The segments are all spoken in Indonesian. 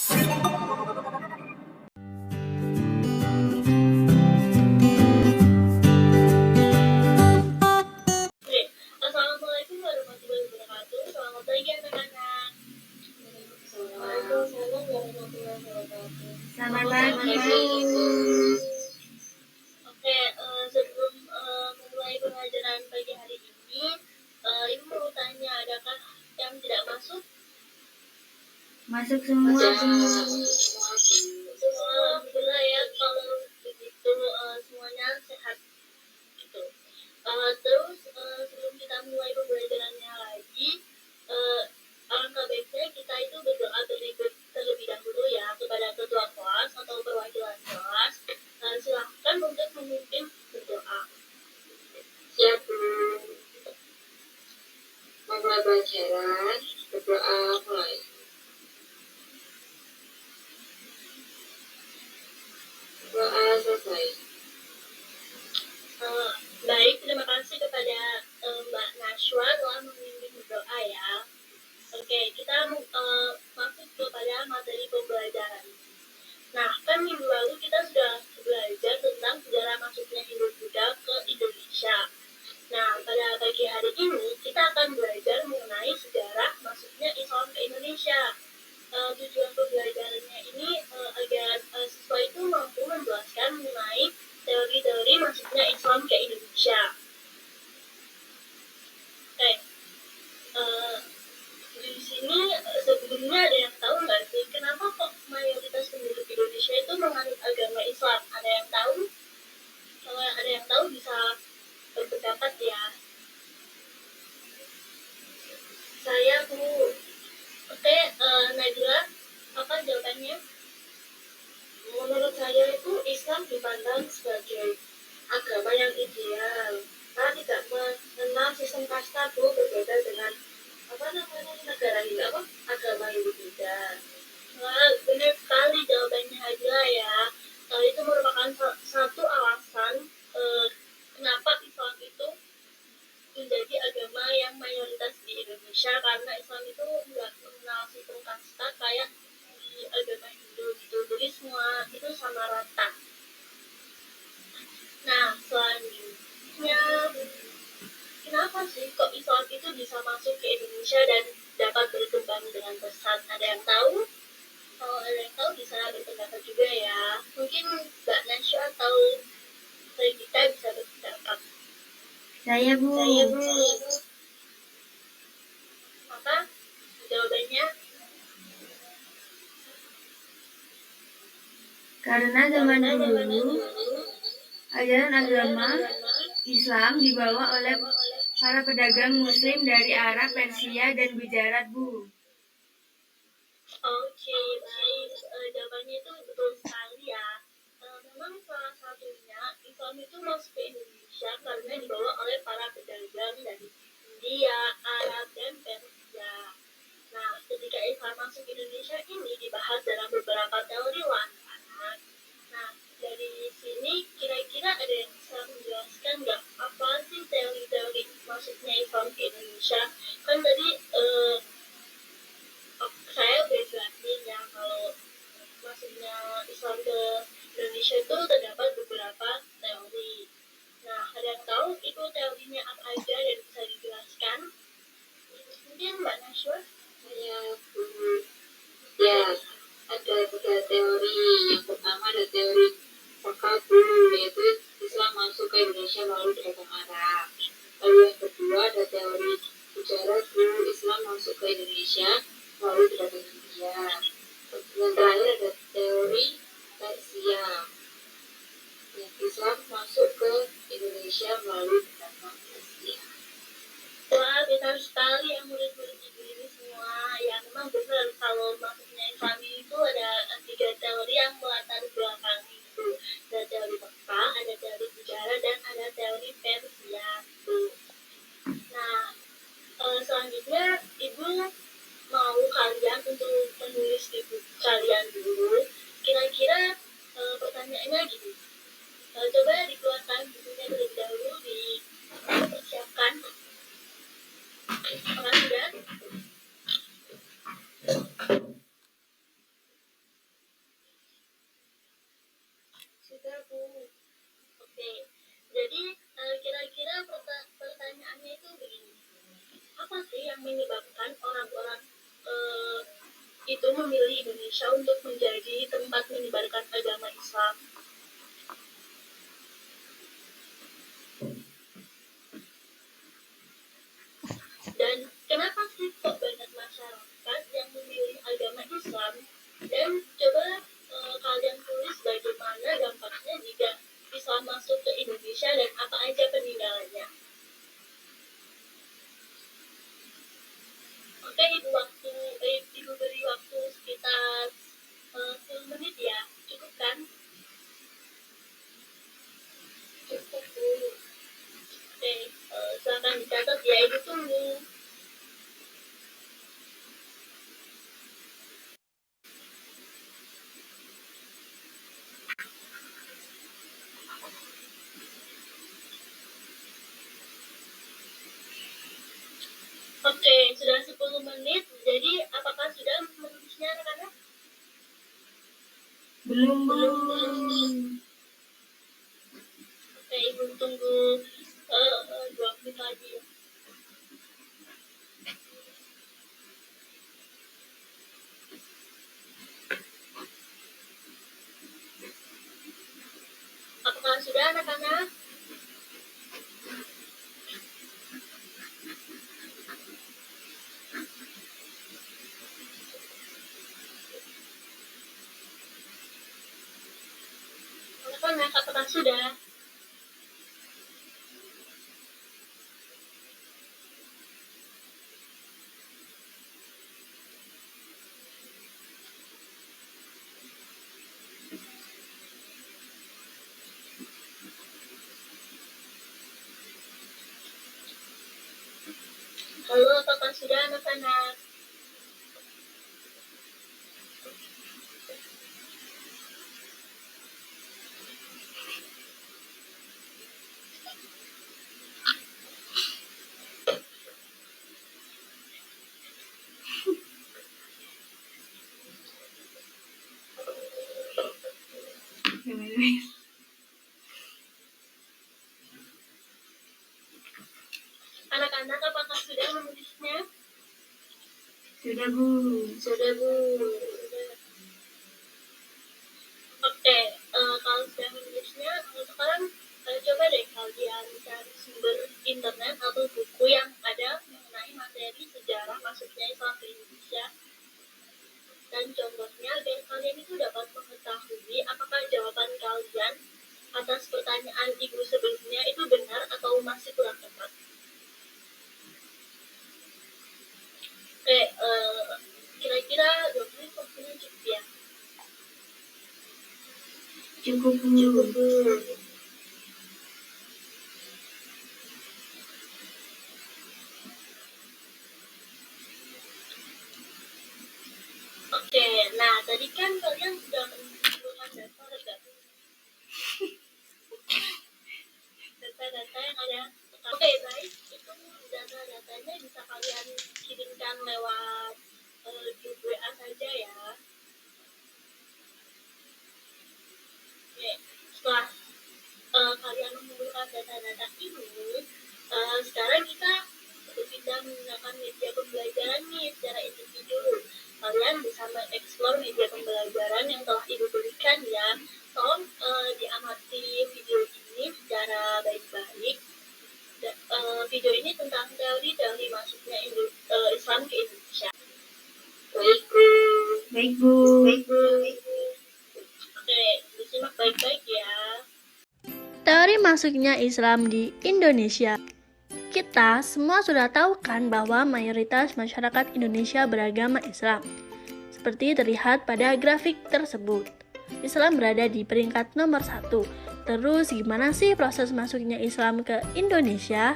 Oke, Assalamualaikum warahmatullahi wabarakatuh. Selamat pagi anak-anak. Waalaikumsalam warahmatullahi wabarakatuh. Selamat pagi, Bu. Oke, sebelum memulai pelajaran pagi hari ini, Ibu mau tanya, adakah yang tidak masuk? Masuk semua, Bu. Semua, alhamdulillah ya. Kalau begitu semuanya sehat. Gitu. Terus sebelum kita mulai pembelajarannya lagi, alangkah baiknya kita itu berdoa terlebih dahulu ya kepada ketua kelas atau perwakilan kelas. Silahkan untuk memimpin berdoa. Siap, Bu. Memulai pelajaran, berdoa mulai. Doa selesai. Baik, terima kasih kepada Mbak Nashwa telah memimpin berdoa ya. Oke, kita masuk kepada materi pembelajaran. Nah, kan minggu lalu kita sudah belajar tentang sejarah masuknya Hindu-Buddha ke Indonesia. Nah, pada pagi hari ini kita akan belajar mengenai sejarah masuknya Islam ke Indonesia. Tujuan pembelajarannya ini agar siswa itu mampu menjelaskan mengenai teori-teori masuknya Islam ke Indonesia. Oke, di sini sebelumnya ada yang tahu nggak sih kenapa kok mayoritas penduduk Indonesia itu menganut agama Islam? Ada yang tahu? Kalau ada yang tahu bisa berpendapat ya. Saya Bu. Oke, Najla, apa jawabannya? Menurut saya itu Islam dipandang sebagai agama yang ideal. Karena tidak mengenal sistem kasta, Bu, berbeda dengan negara Hindu, agama Hindu-Buddha. Wah, benar sekali jawabannya Najla ya. Itu merupakan satu alasan kenapa Islam itu menjadi agama yang mayoritas di Indonesia, karena Islam itu nggak mengenal sistem kasta kayak di agama Hindu gitu, jadi semua itu sama rata. Nah, selanjutnya kenapa sih kok Islam itu bisa masuk ke Indonesia dan dapat berkembang dengan pesat? Ada yang tahu? Kalau ada yang tahu bisa berpendapat juga ya. Mungkin Mbak Nasya atau kita bisa berpendapat. Saya, Bu. Apa jawabannya? Karena zaman dulu ajaran agama Islam dibawa oleh para pedagang Muslim dari Arab, Persia, dan Gujarat, Bu. Oke, baik. Jawabannya itu betul sekali ya. Memang salah satunya Islam itu masuk ke Indonesia karena dibawa oleh para pedagang dari India, Arab, dan Persia. Nah, ketika Islam masuk ke Indonesia ini dibahas dalam beberapa teori anak-anak. Nah, dari sini kira-kira ada yang bisa menjelaskan nggak apa sih teori-teori masuknya Islam ke Indonesia? Kan tadi saya udah jelasin ya kalau masuknya Islam ke Indonesia itu terdapat beberapa teori. Nah, ada yang tahu itu teorinya apa aja dan bisa dijelaskan? Mungkin Mbak Nashwa? Saya, ya, ada 3 teori. Yang pertama ada teori Sakabu, yaitu Islam masuk ke Indonesia melalui dagang Arab. Lalu yang kedua ada teori Gujarat, Islam masuk ke Indonesia melalui dagang India. Yang terakhir ada teori Persia, yang Islam masuk ke Indonesia melalui dagang Persia. Wah, benar sekali ya murid-murid ibu ini semua. Ya, memang benar kalau masuknya Islam itu ada 3 teori yang melatar belakangi itu. Ada teori Mekah, ada teori Gujarat, dan ada teori Persia. Nah, selanjutnya ibu mau kalian untuk Sudah, Bu. Oke, jadi kira-kira pertanyaannya itu begini. Apa sih yang menyebabkan orang-orang itu memilih Indonesia untuk menjadi tempat menyebarkan agama Islam? Dan kenapa sih kok banyak masyarakat yang memilih agama Islam? Dan coba kalian tulis bagaimana dampaknya jika Islam masuk ke Indonesia dan apa aja peninggalannya. Oke, ibu beri waktu sekitar 10 menit ya, cukup kan? Cukup, Bu. Oke, silakan dicatat ya, ibu tunggu. Oke, sudah 10 menit, jadi apakah sudah menulisnya anak-anak? Belum, Bu. Oke, ibu tunggu 2 menit lagi ya. Apakah sudah anak-anak? Anak-anak, apakah sudah? Halo, apakah sudah anak-anak? Anak-anak, apakah sudah menulisnya? Sudah, Bu. Sudah, Bu. Oke, kalau sudah menulisnya, sekarang coba deh kalian cari sumber internet atau buku yang ada mengenai materi sejarah masuknya Islam ke Indonesia. Dan contohnya, agar kalian itu dapat mengetahui apakah jawaban kalian atas pertanyaan ibu sebelumnya itu benar atau masih kurang tepat. Oke, kira-kira 2 menit waktunya cukup ya? Cukup, Bu. Cukup, Bu. Oke, nah tadi kan kalian sudah mengumpulkan data data yang ada. Oke, baik, itu data-datanya bisa kalian kirimkan lewat grup WA saja ya. Oke, setelah kalian mengumpulkan data-data ini, sekarang kita berpindah menggunakan media pembelajaran nih secara individu. Kalian bisa mengeksplor media pembelajaran yang telah ibu berikan ya. Tolong diamati video ini secara baik-baik. Video ini tentang teori masuknya Islam ke Indonesia. Baik, Bu. Baik, Bu. Oke, disimak baik-baik ya. Teori masuknya Islam di Indonesia. Kita semua sudah tahu kan bahwa mayoritas masyarakat Indonesia beragama Islam. Seperti terlihat pada grafik tersebut. Islam berada di peringkat nomor 1. Terus gimana sih proses masuknya Islam ke Indonesia?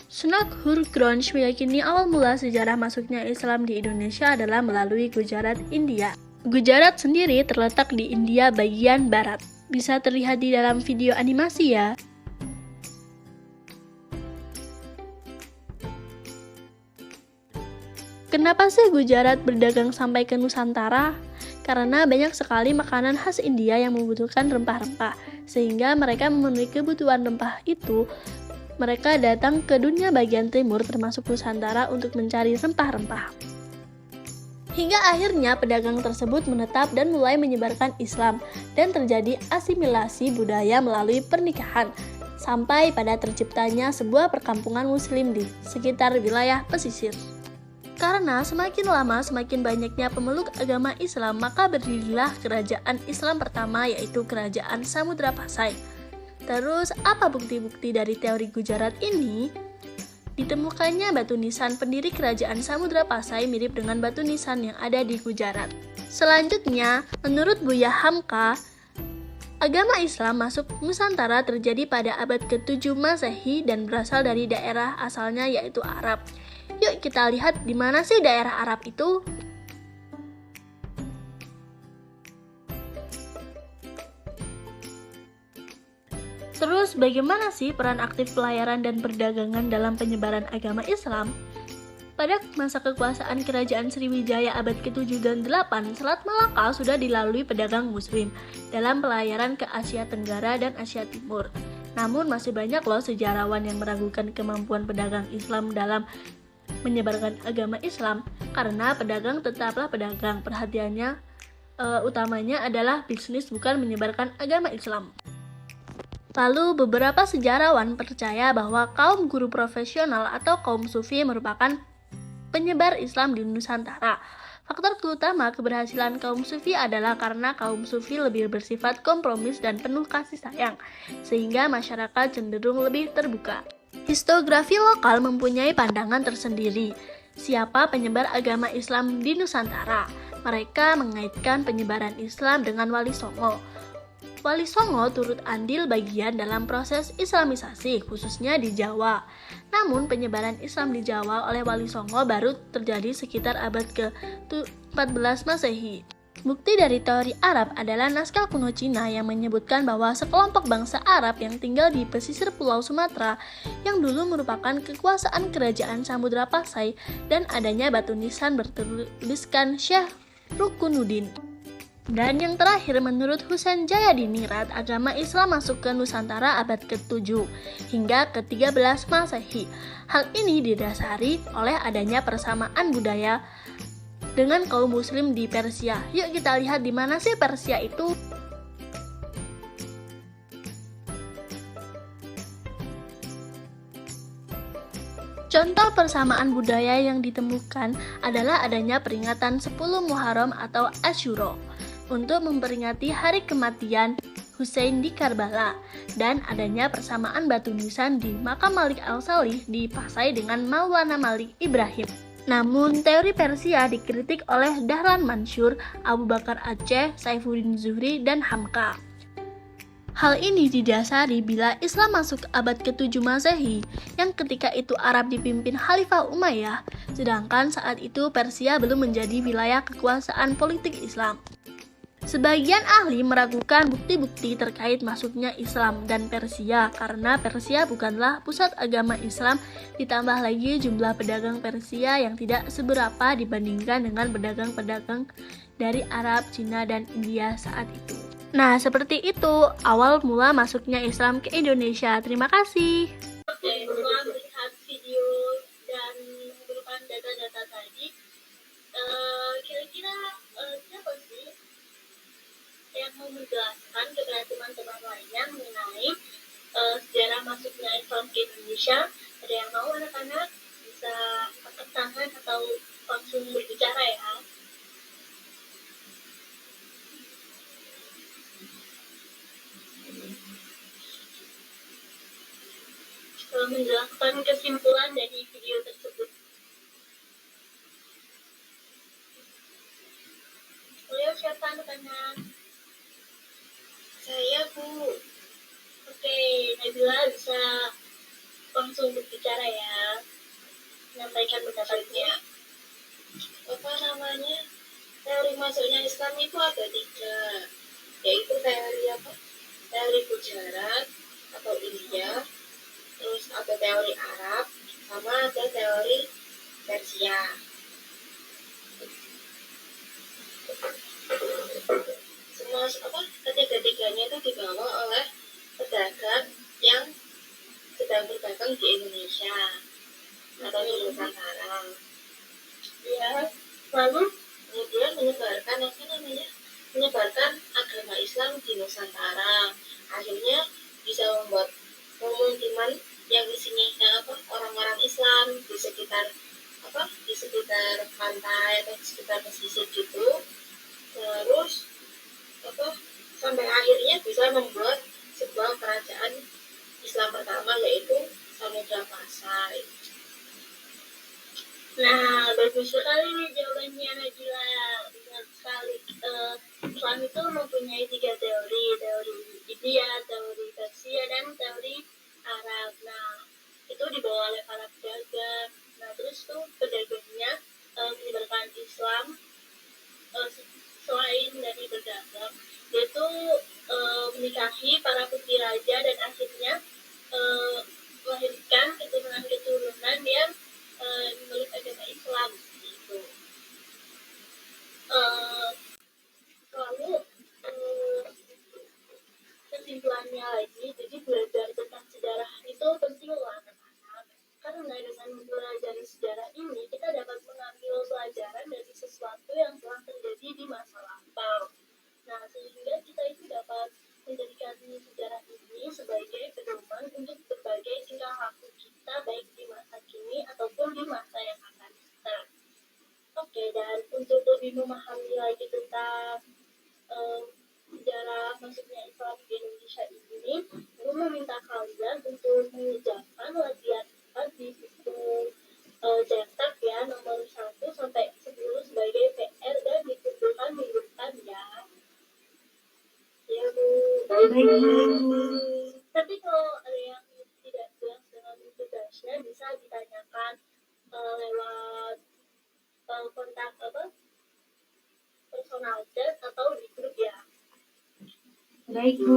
Snodhur Grunge meyakini awal mula sejarah masuknya Islam di Indonesia adalah melalui Gujarat, India. Gujarat sendiri terletak di India bagian barat. Bisa terlihat di dalam video animasi ya. Kenapa sih Gujarat berdagang sampai ke Nusantara? Karena banyak sekali makanan khas India yang membutuhkan rempah-rempah, sehingga mereka memenuhi kebutuhan rempah itu. Mereka datang ke dunia bagian timur termasuk Nusantara untuk mencari rempah-rempah. Hingga akhirnya pedagang tersebut menetap dan mulai menyebarkan Islam dan terjadi asimilasi budaya melalui pernikahan, sampai pada terciptanya sebuah perkampungan muslim di sekitar wilayah pesisir. Karena semakin lama semakin banyaknya pemeluk agama Islam, maka berdirilah kerajaan Islam pertama, yaitu Kerajaan Samudra Pasai. Terus apa bukti-bukti dari teori Gujarat ini? Ditemukannya batu nisan pendiri Kerajaan Samudra Pasai mirip dengan batu nisan yang ada di Gujarat. Selanjutnya, menurut Buya Hamka, agama Islam masuk Nusantara terjadi pada abad ke-7 Masehi dan berasal dari daerah asalnya yaitu Arab. Yuk kita lihat di mana sih daerah Arab itu. Terus bagaimana sih peran aktif pelayaran dan perdagangan dalam penyebaran agama Islam? Pada masa kekuasaan Kerajaan Sriwijaya abad ke-7 dan 8, Selat Malaka sudah dilalui pedagang muslim dalam pelayaran ke Asia Tenggara dan Asia Timur. Namun masih banyak loh sejarawan yang meragukan kemampuan pedagang Islam dalam menyebarkan agama Islam, karena pedagang tetaplah pedagang, perhatiannya utamanya adalah bisnis, bukan menyebarkan agama Islam. Lalu beberapa sejarawan percaya bahwa kaum guru profesional atau kaum sufi merupakan penyebar Islam di Nusantara. Faktor utama keberhasilan kaum sufi adalah karena kaum sufi lebih bersifat kompromis dan penuh kasih sayang, sehingga masyarakat cenderung lebih terbuka. Historiografi lokal mempunyai pandangan tersendiri. Siapa penyebar agama Islam di Nusantara? Mereka mengaitkan penyebaran Islam dengan Wali Songo. Wali Songo turut andil bagian dalam proses Islamisasi, khususnya di Jawa. Namun penyebaran Islam di Jawa oleh Wali Songo baru terjadi sekitar abad ke-14 Masehi. Bukti dari teori Arab adalah naskah kuno Cina yang menyebutkan bahwa sekelompok bangsa Arab yang tinggal di pesisir Pulau Sumatera yang dulu merupakan kekuasaan Kerajaan Samudra Pasai, dan adanya batu nisan bertuliskan Syekh Rukunuddin. Dan yang terakhir, menurut Husain Jayadinirat, agama Islam masuk ke Nusantara abad ke-7 hingga ke-13 Masehi. Hal ini didasari oleh adanya persamaan budaya dengan kaum muslim di Persia. Yuk kita lihat di mana sih Persia itu. Contoh persamaan budaya yang ditemukan adalah adanya peringatan 10 Muharram atau Asyura untuk memperingati hari kematian Husain di Karbala, dan adanya persamaan batu nisan di makam Malik Al-Salih di Pasai dengan Maulana Malik Ibrahim. Namun, teori Persia dikritik oleh Dahlan Mansur, Abu Bakar Aceh, Saifuddin Zuhri, dan Hamka. Hal ini didasari bila Islam masuk abad ke-7 Masehi, yang ketika itu Arab dipimpin Khalifah Umayyah, sedangkan saat itu Persia belum menjadi wilayah kekuasaan politik Islam. Sebagian ahli meragukan bukti-bukti terkait masuknya Islam dan Persia karena Persia bukanlah pusat agama Islam, ditambah lagi jumlah pedagang Persia yang tidak seberapa dibandingkan dengan pedagang-pedagang dari Arab, Cina, dan India saat itu. Nah, seperti itu awal mula masuknya Islam ke Indonesia. Terima kasih. Setelah melihat video dan mengumpulkan data-data tadi, kira-kira siapa sih yang mau menjelaskan kepada teman-teman lainnya mengenai sejarah masuknya Islam ke Indonesia? Ada yang mau, anak-anak? Bisa angkat tangan atau langsung berbicara ya. Menjelaskan kesimpulan dari video tersebut. Beliau siapa anak-anak? Saya, Bu. Oke, Nabila bisa langsung berbicara ya, menyampaikan pendapatnya. Apa namanya? Teori masuknya Islam itu ada 3, yaitu teori apa? Teori Gujarat atau India, terus ada teori Arab, sama ada teori Persia. ketiga-tiganya itu dibawa oleh pedagang yang sedang berdagang di Indonesia atau di Nusantara. Ya, lalu kemudian menyebarkan agama Islam di Nusantara. Akhirnya bisa membuat pemukiman yang isinya orang-orang Islam di sekitar pantai atau di sekitar pesisir gitu. Terus sampai akhirnya bisa membuat sebuah kerajaan Islam pertama, yaitu Samudra Pasai. Nah, bagus sekali nih jawabannya Najila. Benar sekali. Islam itu mempunyai 3 teori India, teori Persia, dan teori Arab. Nah, itu dibawa oleh para pedagang. Nah, terus tuh pedagangnya menyebarkan Islam selain dari berdagang, yaitu menikahi para putri raja dan akhirnya melahirkan keturunan yang memeluk agama Islam gitu. Lalu kesimpulannya lagi, jadi belajar tentang sejarah itu penting loh anak-anak, karena dengan mempelajari sejarah ini kita dapat mengambil pelajaran dari sesuatu yang telah terjadi di masa lampau. Nah, sehingga kita itu dapat menjadikan sejarah ini sebagai pedoman untuk berbagai tingkah laku kita, baik di masa kini ataupun di masa yang akan datang. Oke, dan untuk lebih memahami lagi tentang sejarah masuknya Islam di Indonesia ini, aku meminta kalian untuk mengerjakan latihan di buku cetak ya, nomor 1 sampai 10 sebagai PR dan dikumpulkan minggu depan ya. Ya Bu. Baik, Bu. Tapi kalau ada yang tidak jelas dengan tugasnya, bisa ditanyakan lewat kontak personal chat atau di grup ya. Baik, Bu.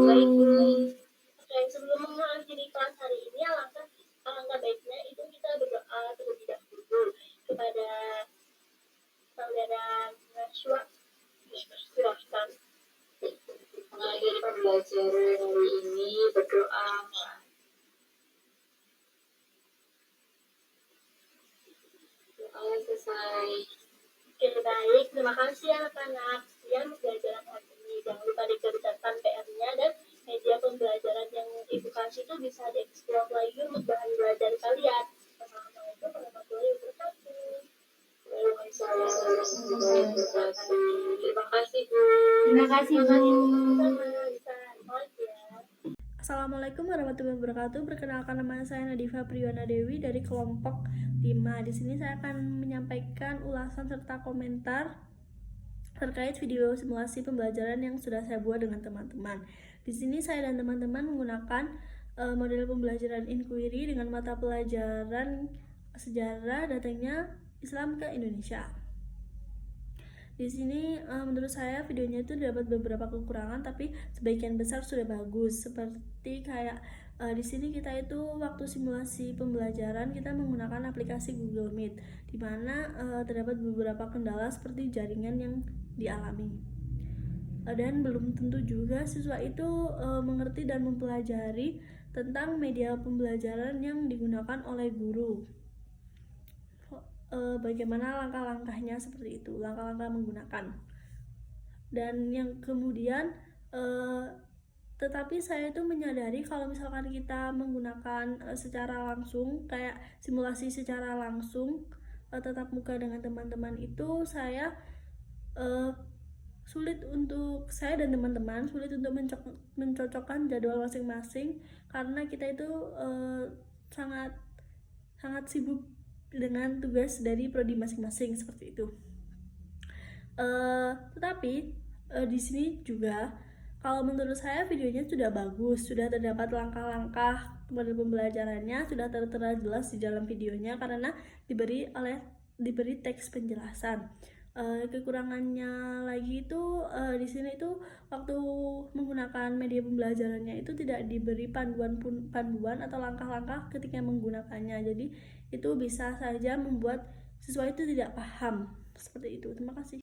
Oke, sebelum mengakhiri kelas hari ini, alangkah baiknya itu kita berdoa terlebih dahulu kepada saudara Nashwa. Silahkan. Mengakhiri pembelajaran hari ini berdoa. Doa selesai. Oke, baik. Terima kasih anak-anak. Sekian pembelajaran hari ini. Jangan lupa dikerjakan PR-nya, dan media pembelajaran yang Ibu kasih itu bisa dieksplor lagi untuk bahan belajar kalian. Assalamualaikum warahmatullahi wabarakatuh. Waalaikumsalam warahmatullahi wabarakatuh. Terima kasih, Bu. Terima kasih, Bu. Sama-sama. Bisa like ya. Assalamualaikum warahmatullahi wabarakatuh. Perkenalkan, nama saya Nadifa Priyana Dewi dari kelompok 5. Di sini saya akan menyampaikan ulasan serta komentar terkait video simulasi pembelajaran yang sudah saya buat dengan teman-teman. Di sini saya dan teman-teman menggunakan model pembelajaran inquiry dengan mata pelajaran sejarah datangnya Islam ke Indonesia. Di sini menurut saya videonya itu dapat beberapa kekurangan, tapi sebagian besar sudah bagus. Seperti kayak di sini kita itu waktu simulasi pembelajaran kita menggunakan aplikasi Google Meet, di mana terdapat beberapa kendala seperti jaringan yang dialami. Dan belum tentu juga siswa itu mengerti dan mempelajari tentang media pembelajaran yang digunakan oleh guru. Bagaimana langkah-langkahnya seperti itu, langkah-langkah menggunakan. Dan yang kemudian tetapi saya itu menyadari kalau misalkan kita menggunakan secara langsung, kayak simulasi secara langsung tatap muka dengan teman-teman, itu sulit untuk saya dan teman-teman sulit untuk mencocokkan jadwal masing-masing, karena kita itu sangat sibuk dengan tugas dari prodi masing-masing seperti itu. Tetapi di sini juga kalau menurut saya videonya sudah bagus, sudah terdapat langkah-langkah model pembelajarannya, sudah tertera jelas di dalam videonya karena diberi teks penjelasan. Kekurangannya lagi itu di sini itu waktu menggunakan media pembelajarannya itu tidak diberi panduan atau langkah-langkah ketika menggunakannya. Jadi itu bisa saja membuat siswa itu tidak paham seperti itu. Terima kasih.